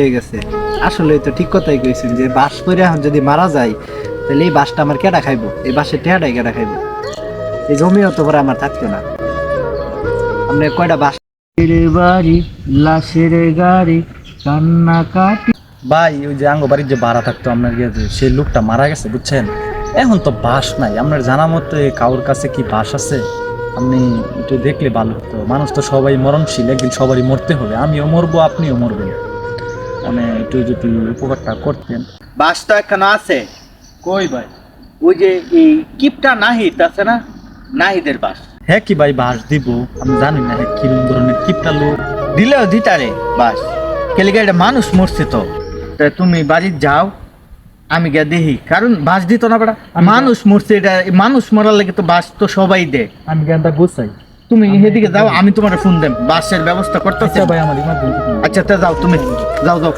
হয়ে গেছে। আসলে তো ঠিক কথাই কইছেন যে বাস করে এখন যদি মারা যায় তাহলে এই বাসটা আমার কেডা খাইবো, এই বাসের টেহাটাই কেডা খাইবো, এই জমিও তো পরে আমার থাকতো না। আপনি কয়টা বাস বাড়ি লাশের গাড়ি কান্না কাটি। ভাই ওই যে আঙ্গ বাড়ির যে ভাড়া থাকতো আপনার গিয়ে সেই লোকটা মারা গেছে বুঝছেন, এখন তো বাস নাই। আপনার জানা মতো কারোর কাছে কি বাস আছে? আপনি একটু দেখলে ভালো হতো। মানুষ তো সবাই মরণশীল, একদিন সবারই মরতে হবে, আমিও মরবো আপনিও মরবেন। মানে একটু যদি উপকারটা করতেন। বাস তো এখানে আছে। কই ভাই? ওই যে এই কিপটা নাহিদ আছে না, নাহিদের বাস। হ্যাঁ কি ভাই বাস দিব? আমি জানি না হ্যাঁ কিরম ধরনের কিপটা লোক। দিলেও দিতারে বাস, কেলিকে একটা মানুষ মরছে তো। তা তুমি বাড়ি যাও, আমি গিয়ে দেখি, কারণ বাস দিত না বেটা, মানুষ মরছে, এটা মানুষ মরার লাগে তো বাস তো সবাই দে। আমি জ্ঞানটা গোছাই। তুমি সেদিকে যাও, আমি তোমার ফোন দেব, বাসের ব্যবস্থা করতেছি। আচ্ছা ভাই আমার ইমার্জেন্সি। আচ্ছা তা যাও, তুমি যাও যাও।